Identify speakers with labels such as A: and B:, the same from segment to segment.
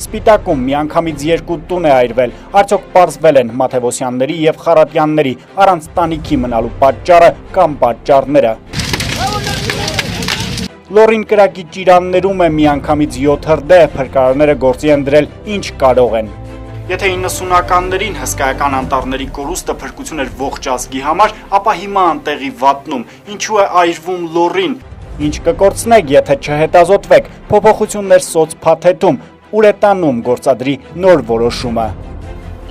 A: Սպիտակում միանգամից 2 տուն է այրվել, արդյոք պարզվել են Մաթևոսյանների եւ Խարատյանների առանց տանիքի մնալու պատճառը կամ պատճառները։ Լոռին կրակի ճիրաններում է միանգամից 7 հրդեհ, փրկարարները գործի են դրել ինչ կարող են։ Եթե 90-ականներին հսկայական անտառների կորուստը փրկություն էր ողջ ազգի համար, ապա հիմա անտեղի վատնում, ինչու է այրվում Լոռին, ինչ կկորցնեք, եթե չհետազոտվեք, փոփոխություններ սոցփաթեթում, ուր է տանում գործադրի նոր որոշումը։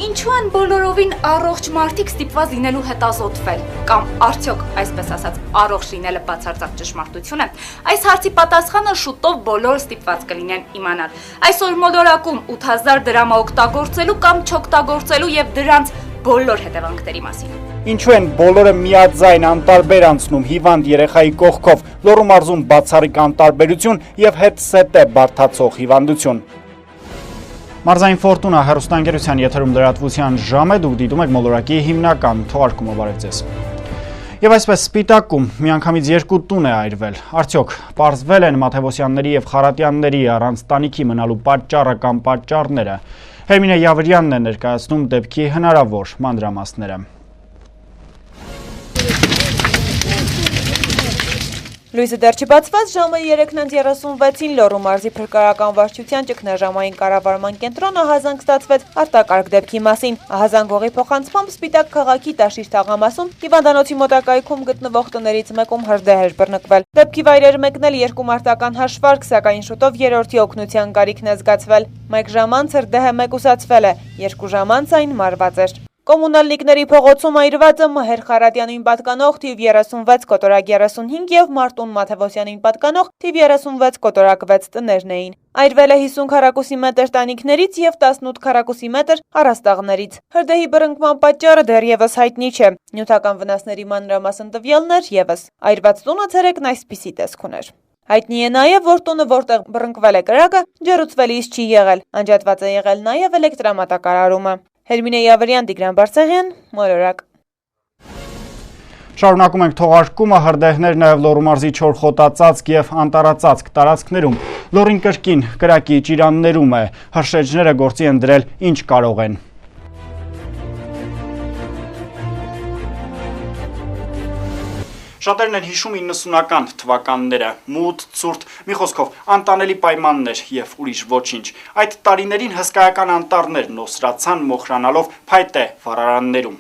B: Ինչու են բոլորովին առողջ մարդիկ ստիպված լինելու հետազոտվել, կամ արդյոք, այսպես ասած, առողջ լինելը բացարձակ ճշմարտություն է, այս հարցի պատասխանը շուտով բոլորը ստիպված կլինեն իմանալ։ Այսօր մոլորակում 8000 դրամ օգտագործելու կամ չօգտագործելու եւ դրանց բոլոր հետևանքների մասին։
A: Ինչու են բոլորը միաձայն անտարբեր անցնում հիվանդ երեխայի կողքով, Լոռու մարզում բացառիկ անտարբերություն եւ հետսետե բարդացող հիվանդություն։ Մարզային Ֆորտունա հեռուստաընկերության եթերում լրատվության ժամ է, դուք դիտում եք մոլորակի հիմնական թողարկումը, բարև ձեզ։ Եվ այսպես Սպիտակում միանգամից 2 տուն է այրվել, արդյոք պարզվել են Մաթևոսյանների եւ Խարատյանների առանց տանիքի մնալու պատճառը կամ պատճառները։ Հերմինե Յավրյանն է ներկայացնում դեպքի հնարավոր մանրամասները։
C: Լույսը դեռ չբացված ժամը 3:36-ին Լոռու մարզի փրկարարական վարչության ճգնաժամային կառավարման կենտրոնը ահազանգ ստացվեց արտակարգ դեպքի մասին։ Ահազանգողի փոխանցմամբ Սպիտակ քաղաքի Տաշիր թաղամասում հիվանդանոցի մոտակայքում գտնվող տներից մեկում հրդեհ էր բռնկվել։ Դեպքի վայր էր մեկնել 2 մարտական հաշվարկ, սակայն շուտով երրորդի օգնության կարիքն է զգացվել։ 1 ժամ անց հրդեհը մեկուսացվել է, 2 ժամ անց այն մարված էր։ Կոմունալնիկների փողոցում այրվածը Մհեր Խարատյանին պատկանող թիվ 36 կոտորակ 35 եւ Մարտուն Մաթևոսյանին պատկանող թիվ 36 կոտորակ 6 տներն էին։ Այրվել է 50 քառակուսի մետր տանիքներից եւ 18 քառակուսի մետր առաստաղներից։ Հրդեհի բռնկման պատճառը դեռևս հայտնի չէ։ Նյութական վնասների մանրամասն տվյալներ եւս։ Այրված տունը ցերեկն այսպիսի տեսք ուներ։ Հայտնի է նաեւ, որ տունը, որտեղ բռնկվել է կրակը, ջեռուցվելիս չի եղել։ Անջատված է եղել նաեւ էլեկտրամատակարարումը։ Հերմինե Յավրյան, Տիգրան Բարսեղյան, Մոլորակ։
A: Շարունակում ենք թողարկումը, հրդեհներ նաև Լոռու մարզի Չորխոտածածկ եւ Անտառածածկ տարածքներում։ Լոռին կրկին կրակի ճիրաններում է, հրշեջները գործի են դրել ինչ կարող են։ Շատերն են հիշում 90-ական թվականները, մութ, ցուրտ, մի խոսքով անտանելի պայմաններ եւ ուրիշ ոչինչ։ Այդ տարիներին հսկայական անտառներ նոսրացան մոխրանալով փայտե վառարաններում։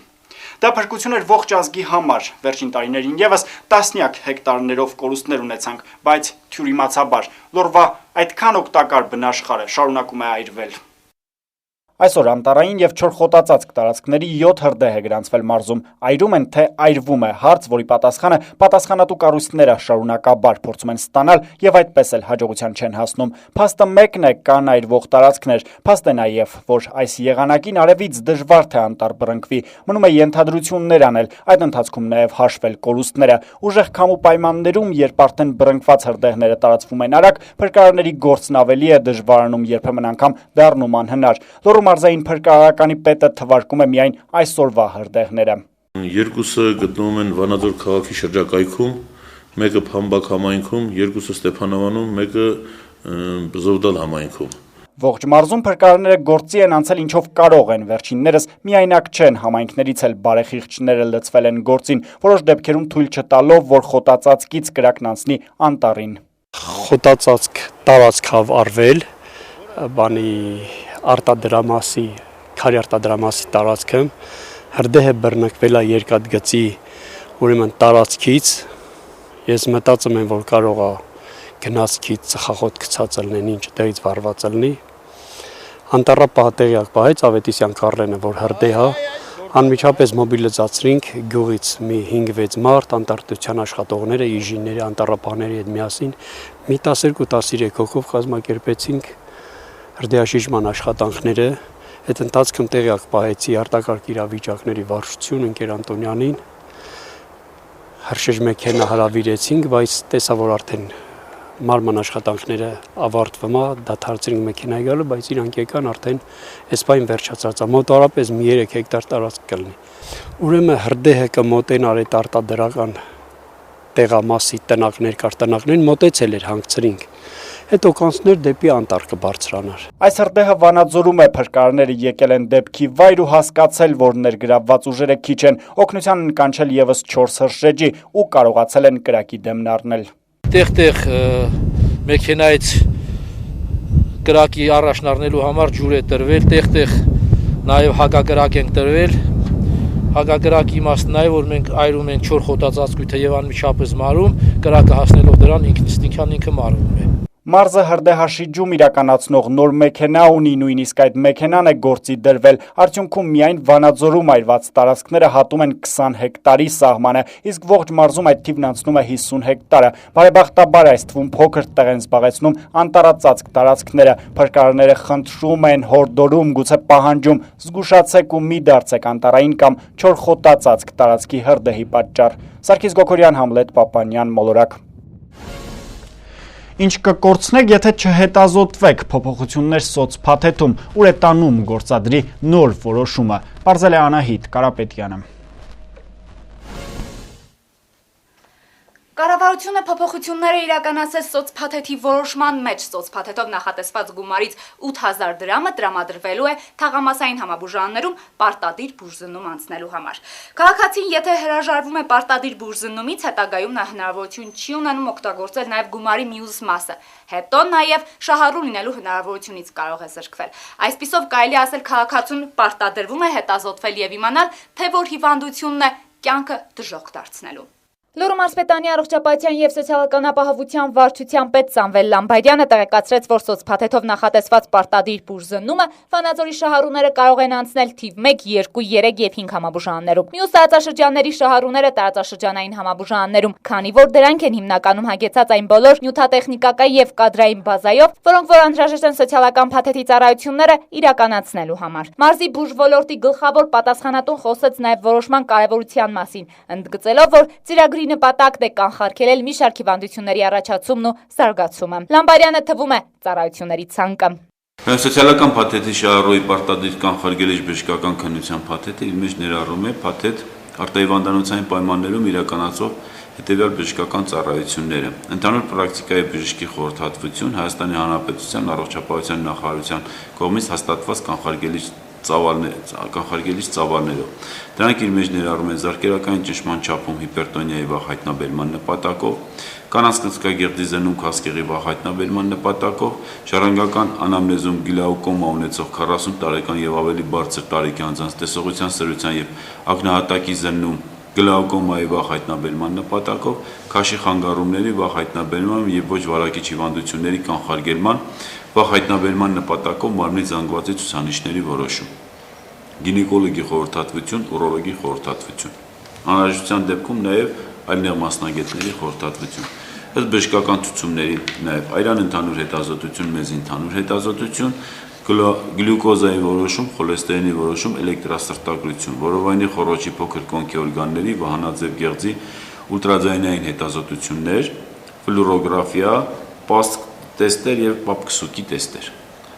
A: Դա փրկություն էր ողջ ազգի համար, վերջին տարիներին եւս տասնյակ հեկտարներով կորուստներ ունեցանք, բայց թյուրիմացաբար Լոռվա այդքան օգտակար բնաշխարհը շարունակում է այրվել։ Այսօր անտառային եւ Չորխոտածածկ տարածքների 7 հրդեհ է գրանցվել մարզում։ Այրում են, թե այրվում է, հարց, որի պատասխանը պատասխանատու կառույցները շարունակաբար փորձում են ստանալ եւ այդպես էլ հաջողության չեն հասնում։ Փաստը մեկն է, կան այրվող տարածքներ, փաստ է նաեւ, որ այս եղանակին արևից դժվար թե անտառ բռնկվի, մնում է ենթադրություններ անել, այդ ընթացքում նաեւ հաշվել կորուստները։ Ուժեղ քամու պայմաններում, երբ արդեն բռնկված հրդեհները տարածվում են արագ, փրկարարների գործն ավելի է դժվարանում, երբեմն անգամ դառնում անհնար։ Լոռու մարզային փրկարարականի պետը թվարկում է միայն այսօրվա հրդեհները։
D: Երկուսը գտնվում են Վանաձոր քաղաքի շրջակայքում, մեկը Փամբակ համայնքում, երկուսը Ստեփանավանում, մեկը Զովդալ համայնքում։
A: Ողջ մարզում փրկարարները գործի են անցել ինչով կարող են, վերջիններս միայնակ չեն, համայնքներից էլ բարեխիղճները լցվել են գործին, որոշ դեպքերում թույլ չտալով, որ Խոտածածկից կրակն անցնի անտառին։
E: Խոտածածկ տարածքավ արվել, արտադրամասի, քարի արտադրամասի տարածքը հրդեհը բռնկվել է երկաթգծի ուրեմն տարածքից, ես մտածում եմ, որ կարող է գնացքից ծխախոտ գցած լինեն, ինչ տեղից վառված լինի։ Անտառապահատեղյակ պահեց Ավետիսյան Կառլենը, որ հրդեհը անմիջապես մոբիլիզացրինք գյուղից մի 5-6 մարդ, անտառության աշխատողները, իժիները, անտառապահների հետ միասին մի 12-13 հոգով կազմակերպեցինք հրդեհաշիժման աշխատանքները, այդ ընթացքում տեղյակ պահեցի արտակարգ իրավիճակների վարչություն ընկեր Անտոնյանին, հրշեջ մեքենա հրավիրեցինք, բայց տեսա, որ արդեն մարման աշխատանքները ավարտվում է, դադարեցինք մեքենայի գալը, բայց իրանք եկան արդեն այս պայն վերջացած է, մոտավորապես մի 3 հեկտար տարածք կլինի։ Ուրեմն հրդեհը կմոտենար այդ արտադրական տեղամասի տնակներ, կարտնակներին մոտեցել էր հանգցրինք։ հետո կանցներ դեպի անտառ կբարձրանար։
A: Այս հրդեհը Վանաձորում է, փրկարարները եկել են դեպքի վայր ու հասկացել, որ ներգրավված ուժերը քիչ են, օգնության են կանչել եւս 4 հրշեջի ու կարողացել են կրակի դեմն առնել։
F: Տեղ մեքենայից կրակի առաջն առնելու համար ջուր է տրվել, տեղ նաև հակակրակ ենք տրվել։ Հակակրակի իմաստն է, որ մենք այրում ենք 4 խոտածածկույթը եւ անմիջապես մարում, կրակը հասնելով դրան ինքը մարվում է։
A: Մարզը հրդեհաշիջում իրականացնող նոր մեքենա ունի, նույնիսկ այդ մեքենան է գործի դրվել։ Արդյունքում միայն Վանաձորում այրված տարածքները հատում են 20 հեկտարի սահմանը, իսկ ողջ մարզում այդ թիվն անցնում է 50 հեկտարը։ Բարեբախտաբար այս թվում փոքր տեղ են զբաղեցնում անտառածածկ տարածքները։ Փրկարարները խնդրում են, հորդորում, գուցե պահանջում, զգուշացեք ու մի դարձեք անտառային կամ 4 խոտածածկ տարածքի հրդեհի պատճառ։ Սարգիս Գոքորյան, Համլետ Պապանյան, Մոլորակ։ Ինչ կկորցնեք, եթե չհետազոտվեք, փոփոխություններ սոցփաթեթում, ուր է տանում գործադրի նոր որոշումը, պարզել է Անահիտ Կարապետյանը։
B: Կառավարությունը փոփոխությունները իրականացրեց սոցփաթեթի որոշման մեջ։ Սոցփաթեթով նախատեսված գումարից 8000 դրամը տրամադրվելու է թաղամասային համաբուժարաններում պարտադիր բուժզննում անցնելու համար։ Քաղաքացին, եթե հրաժարվում է պարտադիր բուժզննումից, հետագայում նա հնարավորություն չի ունենում օգտագործել նաև գումարի մյուս մասը։ Հետո նաև շահառու լինելու հնարավորությունից կարող է զրկվել։ Այսպիսով կարելի ասել քաղաքացուն պարտադրվում է հետազոտվել եւ իմանալ, թե որ հիվանդությունն է կյանքը դժոխք դարձնելու։ Լոռու մարզպետանի առողջապահության եւ սոցիալական ապահովության վարչության պետ Սամվել Լամբարյանը տեղեկացրեց, որ սոցփաթեթով նախատեսված պարտադիր բուժզննումը Վանաձորի շահառուները կարող են անցնել թիվ 1, 2, 3 եւ 5 համաբուժարաններում։ Մյուս տարածաշրջանների շահառուները տարածաշրջանային համաբուժարաններում, քանի որ դրանք են հիմնականում հագեցած այն բոլոր նյութատեխնիկական եւ կադրային բազայով, որոնք որ անհրաժեշտ են սոցիալական փաթեթի ծառայությունները իրականացնելու համար։ Մարզի բուժ ոլորտի գլխավոր պատասխանատուն խոսեց նաեւ որոշման կարեւորության մասին, ընդգծելով, որ ծրագրի նպատակն է կանխարգելել մի շարք հիվանդությունների առաջացումն ու զարգացումը։ Լամբարյանը թվում է ծառայությունների ցանկը։
G: Սոցիալական փաթեթի շահառուի պարտադիր կանխարգելիչ բժշկական քննության փաթեթը իր մեջ ներառում է փաթեթ արտահիվանդանոցային պայմաններում իրականացող հետևյալ բժշկական ծառայությունները։ Ընդհանուր պրակտիկայի բժշկի խորհրդատվություն Հայաստանի Հանրապետության առողջապահության նախարարության կողմից հաստատված կանխարգելիչ ծավալներով։ Դրանք իր մեջ ներառում են զարկերակային ճնշման չափում հիպերտոնիայի վաղ հայտնաբերման նպատակով, կանանց կծկագեղձի զննում քասկեղի վաղ հայտնաբերման նպատակով, ժառանգական անամնեզում գլաուկոմա ունեցող 40 տարեկան եւ ավելի բարձր տարիքի անձանց տեսողության սրության եւ ակնահատակի զննում գլաուկոմայի վաղ հայտնաբերման նպատակով, քաշի խանգարումների վաղ հայտնաբերման եւ ոչ վարակիչ հիվանդությունների կանխարգելման վաղ հայտնաբերման նպատակով մարմնի զանգվածի ցուցանիշների որոշում, գինեկոլոգի խորհրդատվություն, ուրոլոգի խորհրդատվություն, անհրաժեշտության դեպքում նաեւ այլ մասնագետների խորհրդատվություն, ըստ բժշկական ցուցումների նաեւ այրան ընդհանուր հետազոտություն, մեզ ընդհանուր հետազոտություն, գլյուկոզայի որոշում, խոլեստերինի որոշում, էլեկտրասրտագրություն, որովայնի խոռոչի փոքր կոնքի օրգանների, վահանաձև գեղձի ուլտրաձայնային հետազոտություններ, ֆլուորոգրաֆիա, պաստ տեստեր եւ պապկսուկի տեստեր։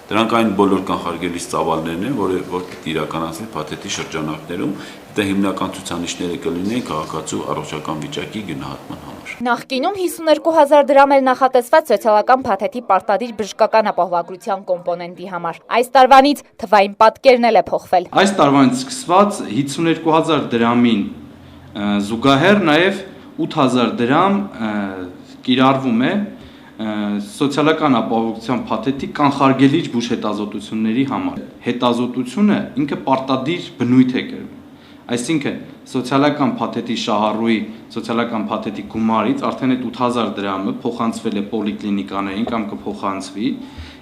G: Դրանք այն բոլոր կանխարգելիչ ծավալներն են, որ պիտի իրականացվի փաթեթի շրջանակներում, դա հիմնական ցուցանիշները կլինեն քաղաքացու առողջական վիճակի գնահատման համար։
B: Նախկինում 52000 դրամ էր նախատեսված սոցիալական փաթեթի պարտադիր բժշկական ապահովագրության կոմպոնենտի համար։ Այս տարվանից թվային պատկերն էլ է փոխվել։
H: Այս տարվանից սկսված 52000 դրամին զուգահեռ նաև 8000 դրամ կիրառվում է սոցիալական ապահովության փաթեթի կանխարգելիչ բուժհետազոտությունների համար։ Հետազոտությունը ինքը պարտադիր բնույթ է կրում։ Այսինքն սոցիալական փաթեթի շահառուի սոցիալական փաթեթի գումարից արդեն այդ 8000 դրամը փոխանցվել է պոլիկլինիկաներին կամ կփոխանցվի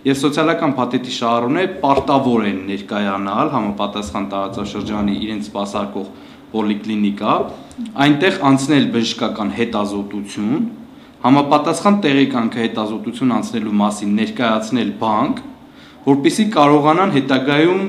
H: եւ սոցիալական փաթեթի շահառուները պարտավոր են ներկայանալ համապատասխան տարածաշրջանի իրենց սպասարկող պոլիկլինիկա, այնտեղ անցնել բժշկական հետազոտություն, համապատասխան տեղեկանքը հետազոտություն անցնելու մասին ներկայացնել բանկ, որպեսզի կարողանան հետագայում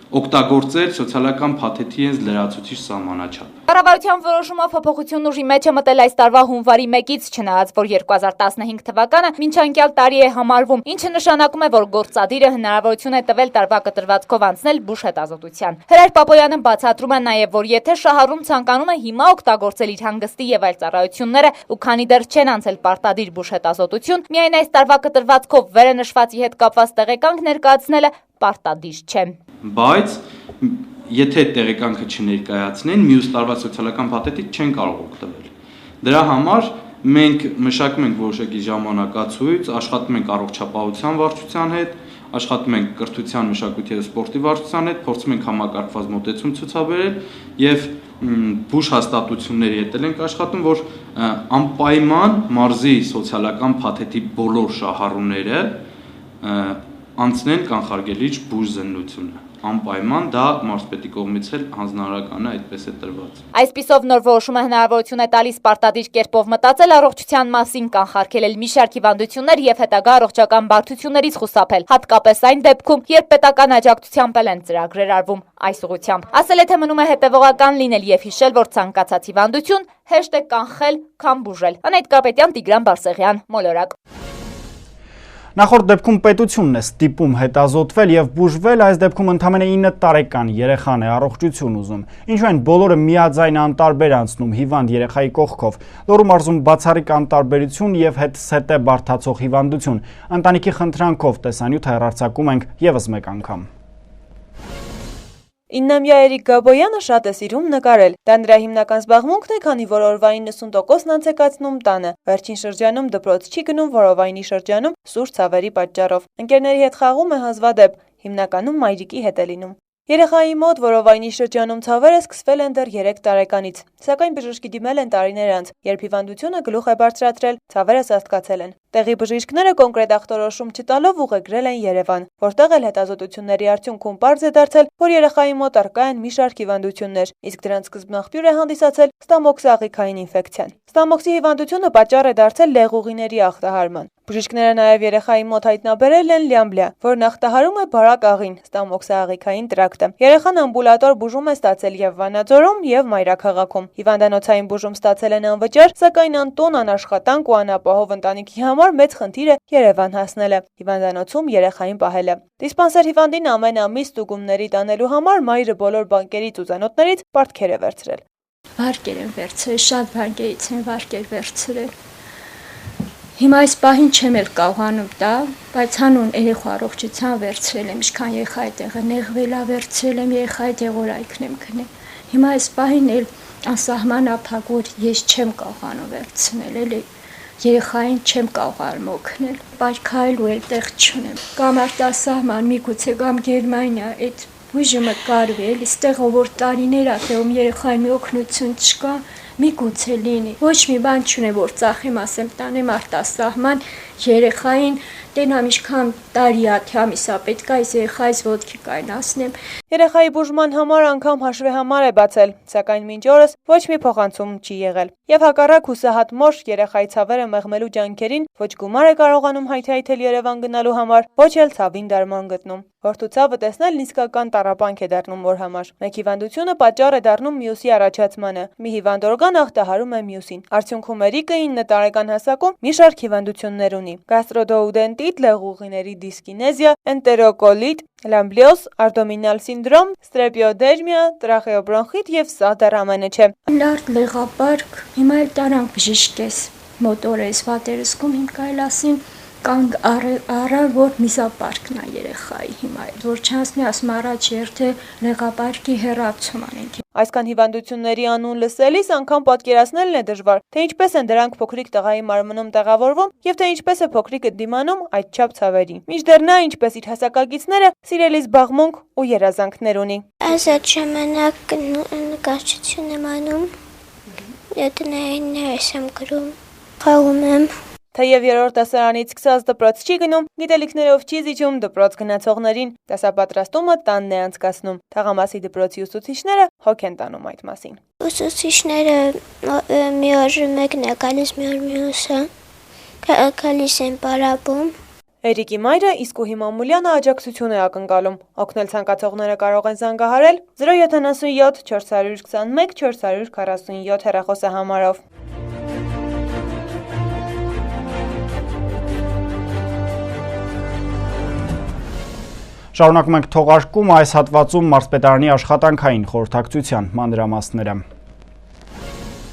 H: օգտագործել սոցիալական փաթեթի հենց լրացուցիչ սահմանաչափ։
B: Կառավարության որոշումով փոփոխություն ուժի մեջ է մտել այս տարվա հունվարի 1-ից, չնայած որ 2015 թվականը մինչանկյալ տարի է համարվում, ինչը նշանակում է, որ գործադիրը հնարավորություն է տվել տարվա կտրվածքով անցնել բուժ հետազոտության։ Հրայր Պապոյանը բացատրում է նաև, որ եթե շահառուն ցանկանում է հիմա օգտագործել իր հանգստի եւ այլ ծառայությունները, ու քանի դեռ չեն անցել պարտադիր բուժ հետազոտություն, միայն այս տարվա կտրվածքով վերը նշվածի հետ կապված տեղեկանք ներկայացնելը պարտադիր չէ։
H: Բայց եթե տեղեկանքը չներկայացնեն, մյուս տարվա սոցիալական փաթեթից չեն կարող օգտվել։ Դրա համար մենք մշակում ենք որոշակի ժամանակացույց, աշխատում ենք առողջապահության վարչության հետ, աշխատում ենք կրթության, մշակույթի եւ սպորտի վարչության հետ, փորձում ենք համակարգված մոտեցում ցուցաբերել եւ բուժ հաստատությունների հետ ենք աշխատում, որ անպայման մարզի սոցիալական փաթեթի բոլոր շահառուները անցնեն կանխարգելիչ բուժ զննությունը։ Անպայման դա մարզպետի կողմից էլ հանձնարարական է, այդպես է տրված։
B: Այսպիսով նոր որոշումը հնարավորություն է տալիս պարտադիր կերպով մտածել առողջության մասին, կանխարգելել մի շարք հիվանդություններ եւ հետագա առողջական բարդություններից խուսափել, հատկապես այն դեպքում, երբ պետական աջակցությամբ են ծրագրեր արվում այս ուղղությամբ։ Ասել է, թե մնում է հետևողական լինել եւ հիշել, որ ցանկացած հիվանդություն հեշտ է կանխել, քան բուժել։ Անետ Կարապետյան, Տիգրան Բարսեղյան, Մոլորակ։
A: Նախորդ դեպքում պետությունն է ստիպում հետազոտվել եւ բուժվել, այս դեպքում ընդամենը 9 տարեկան երեխան է առողջություն ուզում։ Ինչու են բոլորը միաձայն անտարբեր անցնում հիվանդ երեխայի կողքով։ Լոռու մարզում բացառիկ անտարբերություն եւ հետսետե բարդացող հիվանդություն։ Ընտանիքի խնդրանքով տեսանյութ հեռարձակում ենք եւս մեկ անգամ։
C: 9-ամյա Էրիկ Գաբոյանը շատ է սիրում նկարել։ Դա նրա հիմնական զբաղմունքն է, քանի որ օրվա 90%-ն անցեկացնում տանը։ Վերջին շրջանում դպրոց չի գնում, որովայնի շրջանում սուր ցավերի պատճառով։ Ընկերների հետ խաղում է հազվադեպ, հիմնականում մայրիկի հետ է լինում։ Երեխայի մոտ որովայնի շրջանում ցավերը սկսվել են դեռ 3 տարեկանից, սակայն բժշկի դիմել են տարիներ անց, երբ հիվանդությունը գլուխ է բարձրացրել, ցավերը սաստկացել են։ Տեղի բժիշկները կոնկրետ ախտորոշում չտալով ուղեկրել են Երևան, որտեղ էլ հետազոտությունների արդյունքում պարզ է դարձել, որ երեխայի մոտ առկա են մի շարք հիվանդություններ, իսկ դրանց սկզբնաղբյուր է հանդիսացել ստամոքսի աղիքային ինֆեկցիան։ Ստամոքսի հիվանդությունը պատճառ է դարձել լեղուղիների ախտահարման։ Բժիշկները նաև երեխայի մոտ հայտնաբերել են լյամբլիա, որն ախտահարում է բարակ աղին, ստամոքսաղիքային տրակտը։ Երեխան ամբուլատոր բուժում է ստացել եւ Վանաձորում եւ Մայրաքաղաքում։ Հիվանդանոցային բուժում ստացել են անվճար, սակայն անտուն անաշխատանք ու անապահով ընտանիքի համար մեծ խնդիր է Երևան հասնելը, հիվանդանոցում երեխային պահելը։ Դիսպանսեր հիվանդին ամեն ամիս ստուգումների տանելու համար մայրը բոլոր բանկերից ու ծանոթներից պարտքեր է վերցրել։
I: Վարկեր են վերցրել, շատ բանկերից են վարկեր վերցրել։ Հիմա այս պահին չեմ էլ կարողանում տա, բայց հանուն երեխա առողջության վերցրել եմ, ինչքան երեխայի տեղը նեղվել է, վերցրել եմ երեխայի դեղորայքն եմ գնել։ Հիմա այս պահին էլ անսահման ափակ, որ ես չեմ կարողանում վերցնել, էլի երեխային չեմ կարողանում օգնել, պայքարելու էլ տեղ չունեմ։ Կամ արտասահման, միգուցե կամ Գերմանիա, այդ բուժումը կարվի, էլի ստեղ որ տարիներ ա տեում երեխային մի օգնություն չկա, միգուցե լինի։ Ոչ մի բան չունեմ, որ ծախեմ, ասեմ, տանեմ արտասահման երեխային, տենամ ինչքան տարի ա, թե ամիսա պետք է այս երեխայից ոտքի կայնացնեմ։
C: Երեխայի բուժման համար անգամ հաշվեհամար է բացել, սակայն մինչ օրս ոչ մի փոխանցում չի եղել։ Եվ հակառակ հուսահատ մոր երեխայի ցավերը մեղմելու ջանքերին ոչ գումար է կարողանում հայթայթել Երևան գնալու համար, ոչ էլ ցավին դարման գտնում։ Որդու ցավը տեսնելն իսկական տառապանք է դառնում մոր համար։ Մեկ հիվանդությունը պատճառ է դառնում մյուսի առաջացմանը։ Մի հիվանդ օրգան ախտահարում է մյուսին։ Արդյունքում Էրիկը 9 տարեկան հասակում մի շարք հիվանդություններ ունի՝ գաստրոդոուդենտիտ, լեղուղիների դիսկինեզիա, էնտերոկոլիտ, լամբլիոզ, աբդոմինալ սինդրոմ, ստրեպիոդերմիա, տրախեոբրոնխիտ եւ սա դեռ ամենը չէ։
I: Լարդ լեղապարկ, հիմա էլ տարանք բժիշկես, մոտորես, վատերսկում հիմք այլ ասին, կանգ առա, որ միզապարկն է երեխայի հիմա, որ չանցնի ասում առաջ երթե լեղապարկի հեռացում անենք։
C: Այսքան հիվանդությունների անուն լսելիս անգամ պատկերացնելն է դժվար, թե ինչպես են դրանք փոքրիկ տղայի մարմնում տեղավորվում եւ թե ինչպես է փոքրիկը դիմանում այդչափ ցավերի։ Մինչդեռ նա, ինչպես իր հասակակիցները, սիրելի զբաղմունք ու երազանքներ ունի։
J: Ազատ ժամանակ նկարչություն եմ անում, տնայիններս եմ գրում, խաղում եմ։
C: Թեև երրորդ դասարանից սկսած դպրոց չի գնում, գիտելիքներով չի զիջում դպրոց գնացողներին, դասապատրաստումը տանն է անցկացնում։ Թաղամասի դպրոցի ուսուցիչները հոգ են տանում այդ մասին։
J: Ուսուցիչները մի օր մեկն է գալիս, մի օր մյուսը, գալիս են պարապում։
C: Էրիկի մայրը Իսկուհի Մամուլյանը աջակցություն է ակնկալում։ Օգնել ցանկացողները կարող են զանգահարել 077 421 447 հեռախոսահամարով։
A: Շարունակում ենք թողարկում այս հատվածում մարզպետարանի աշխատանքային խորհրդակցության մանրամասները։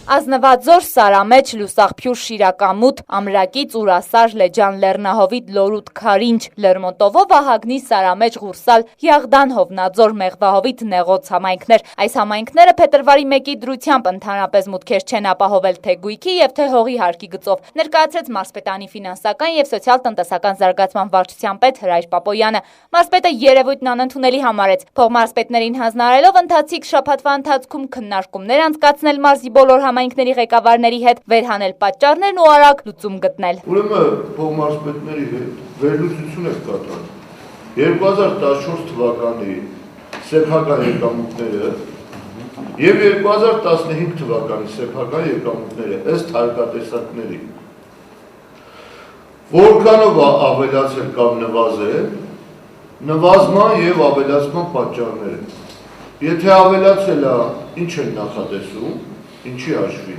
B: Ազնվաձոր, Սարամեջ, Լուսաղփյուր, Շիրակամուտ, Ամրակից, Ուրասար, Լեջան, Լեռնահովիտ, Լորուտ, Քարինջ, Լերմոնտովո, Վահագնի, Սարամեջ, Ղուրսալ, Յաղդան, Հովնաձոր, Մեղվահովիտ, Նեղոց համայնքներ։ Այս համայնքները փետրվարի 1-ի դրությամբ ընդհանրապես մուտքեր չեն ապահովել թե գույքի եւ թե հողի հարկի գծով։ Ներկայացրեց մարզպետանի ֆինանսական եւ սոցիալ-տնտեսական զարգացման վարչության պետ Հրայր Պապոյանը։ Մարզպետը երևույթն անընդունելի համարեց։ Փողմարզպետներին հանձնարարելով ընթացիկ շաբաթվա ընթացքում քննարկումներ անցկացնել մարզի բոլոր համայնքների ղեկավարների հետ, վերհանել պատճառներն ու արագ լուծում գտնել։
K: Ուրեմն փողմարզպետների հետ վերլուծություն է կատարել 2014 թվականի սեփական եկամուտները եւ 2015 թվականի սեփական եկամուտները ըստ հարկատեսակների որքանով ավելացել կամ նվազել, նվազման եւ ավելացման պատճառները։ Եթե ավելացել է, ինչ են նախատեսում, ինչի հաշվի,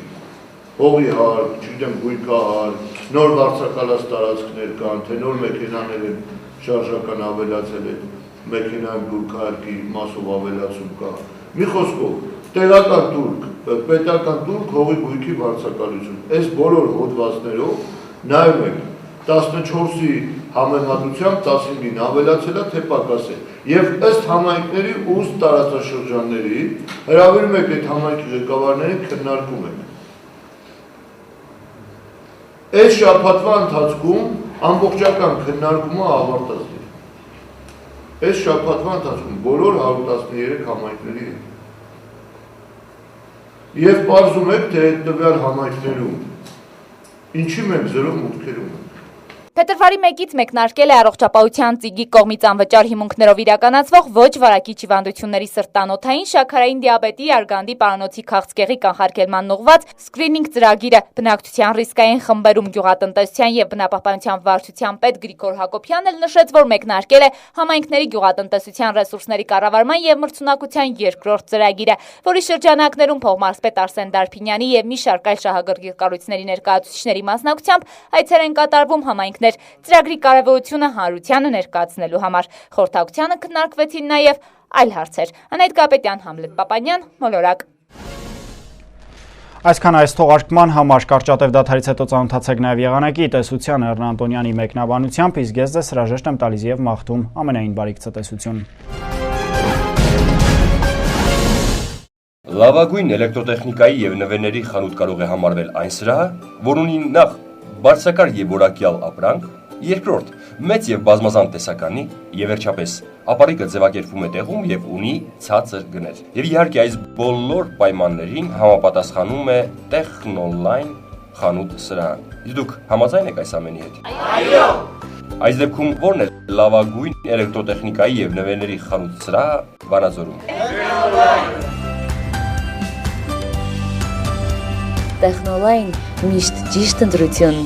K: հողի հարկ, չգիտեմ գույքահարկ, նոր վարձակալած տարածքներ կան, թե նոր մեքենաներ են շարժական ավելացել են, մեքենայում գույքահարկի մասով ավելացում կա։ Մի խոսքով, տեղական տուրք, պետական տուրք, հողի գույքի վարձակալություն, այս բոլոր հոդվածներով նայում ենք 14-ի համեմատությամբ 15-ին ավելացել է, թե պակասել։ Եվ ըստ համայնքների ու ըստ տարածաշրջանների հրավիրում եք այդ համայնքի ղեկավարներին քննարկում եք։ Այս շաբաթվա ընթացքում ամբողջական քննարկումը ավարտած է։ Այս շաբաթվա ընթացքում բոլոր 113 համայնքների հետ։ Եվ պարզում եք, թե այդ տվյալ համայնքներում ինչի մենք զրո մուտքերում ենք։
B: Փետրվարի 1-ից մեկնարկել է առողջապահության ծիգի կողմից անվճար հիմունքներով իրականացվող ոչ վարակիչ հիվանդությունների սրտանոթային, շաքարային դիաբետի, արգանդի, պարանոցի քաղցկեղի կանխարգելման ուղղված սկրինինգ ծրագիրը։ Բնակչության ռիսկային խմբերում գյուղատնտեսության եւ բնապահպանության վարչության պետ Գրիգոր Հակոբյանն էլ նշեց, որ մեկնարկել է համայնքների գյուղատնտեսության ռեսուրսների կառավարման եւ մրցունակության երկրորդ ծրագիրը, որի շրջանակներում փողմարզպետ Արսեն Դարփինյանի եւ մի շարք այլ շահագրգիռ կառույցների ներկայացուցիչների մասնակցությամբ այցեր են կատարվում համայնքներ ծրագրի կարևորությունը հանրությանը ներկայացնելու համար։ Խորհրդակցությանը քննարկվեցին նաև այլ հարցեր։ Անահիտ Կապետյան, Համլետ Պապանյան, Մոլորակ։
A: Այսքան այս թողարկման համար կարճատև դադարից հետո ծանոթացեք նաև եղանակի տեսության Էռնա Անտոնյանի մեկնաբանությամբ, իսկ ես ձեզ հրաժեշտ եմ տալիս եւ մաղթում ամենայն բարիք ցտեսություն։
L: Լավագույն էլեկտրոտեխնիկայի եւ նվերների խանութ կարող է համարվել այն սրահը, որ ունի նախ բարձրակարգ եւ որակյալ ապրանք, երկրորդ մեծ եւ բազմազան տեսականի եւ վերջապես ապարիկը ձևակերպվում է տեղում եւ ունի ցածր գներ։ Եվ իհարկե այս բոլոր պայմաններին համապատասխանում է Technoline խանութ սրահը։ Իսկ դուք համաձայն եք այս ամենի հետ։ Այո։ Այս դեպքում ո՞րն է լավագույն էլեկտրոտեխնիկայի եւ նվերների խանութ սրահը Վանաձորում։
B: Technoline միշտ ճիշտ ընտրություն։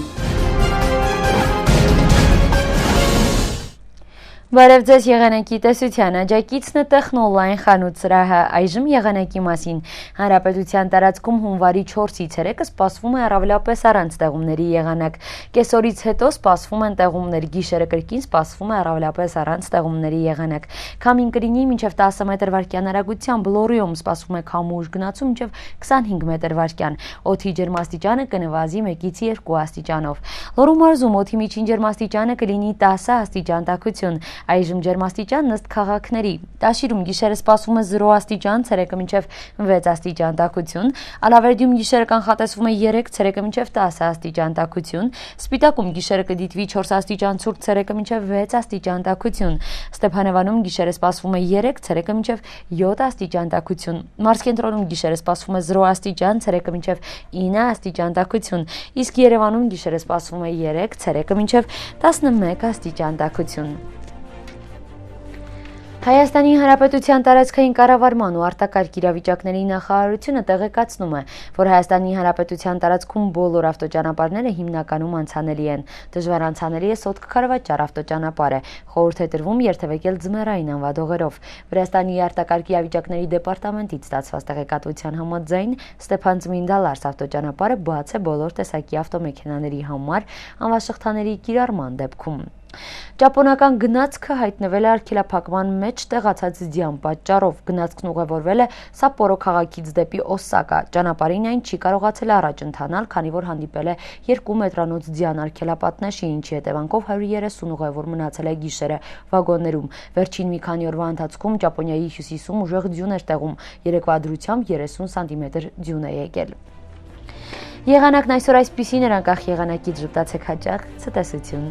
M: Բարև ձեզ եղանակի տեսության աջակիցն է Technoline խանութ սրահը, այժմ եղանակի մասին։ Հանրապետության տարածքում հունվարի 4-ից 3-ը սպասվում է առավելապես առանց տեղումների եղանակ։ Կեսօրից հետո սպասվում են տեղումներ, գիշերը կրկին սպասվում է առավելապես առանց տեղումների եղանակ։ Քամին կլինի մինչև 10 մետր/վայրկյան արագությամբ, Լոռիում սպասվում է քամուշ գնացում մինչև 25 մետր/վայրկյան։ Օդի ջերմաստիճանը կնվազի 1-ից 2 աստիճանով։ Լոռու մարզում օդի միջին ջերմաստիճանը կլինի 10 աստիճան տաքություն։ Այժմ ջերմաստիճանն ըստ քաղաքների։ Տաշիրում գիշերը սպասվում է 0 աստիճան, ցերեկը մինչև 6 աստիճան տաքություն, Ալավերդիում գիշերը կանխատեսվում է 3, ցերեկը մինչև 10 աստիճան տաքություն, Սպիտակում գիշերը կդիտվի 4 աստիճան ցուրտ, ցերեկը մինչև 6 աստիճան տաքություն, Ստեփանևանում գիշերը սպասվում է 3, ցերեկը մինչև 7 աստիճան տաքություն, Մարզկենտրոնում գիշերը սպասվում է 0 աստիճան, ցերեկը մինչև 9 աստիճան տաքություն, իսկ Երևանում գիշերը սպասվում է 3, ցերեկը մինչև 11 աստիճան տաքություն։ Հայաստանի Հանրապետության տարածքային կառավարման ու արտակարգ իրավիճակների նախարարությունը տեղեկացնում է, որ Հայաստանի Հանրապետության տարածքում բոլոր ավտոճանապարհները հիմնականում անցանելի են։ Դժվար անցանելի է Սոտք-Քարվաճար ավտոճանապարհը, խորհուրդ է տրվում երթևեկել ձմեռային անվադողերով։ Վրաստանի արտակարգ իրավիճակների դեպարտամենտից ստացված տեղեկատվության համաձայն Ստեփան Ծմինդալարս ավտոճանապարհը բաց է բոլոր տեսակի ավտոմեքենաների համար անվաշղթաների կիրառման դեպքում։ Ճապոնական գնացքը հայտնվել է արգելափակման մեջ տեղացած ձյան պատճառով։ Գնացքն ուղևորվել է Սապորո քաղաքից դեպի Օսակա։ Ճանապարհին այն չի կարողացել առաջ ընթանալ, քանի որ հանդիպել է 2 մետրանոց ձյան արգելապատնեշի, ինչի հետևանքով 130 ուղևոր մնացել է գիշերը վագոններում։ Վերջին մի քանի օրվա ընթացքում Ճապոնիայի հյուսիսում ուժեղ ձյուն էր տեղում, երեկվա դրությամբ 30 սանտիմետր ձյուն է եկել։ Եղանակն այսօր այսպիսին էր, անկախ եղանակից ժպտացեք հաճախ, ցտեսություն։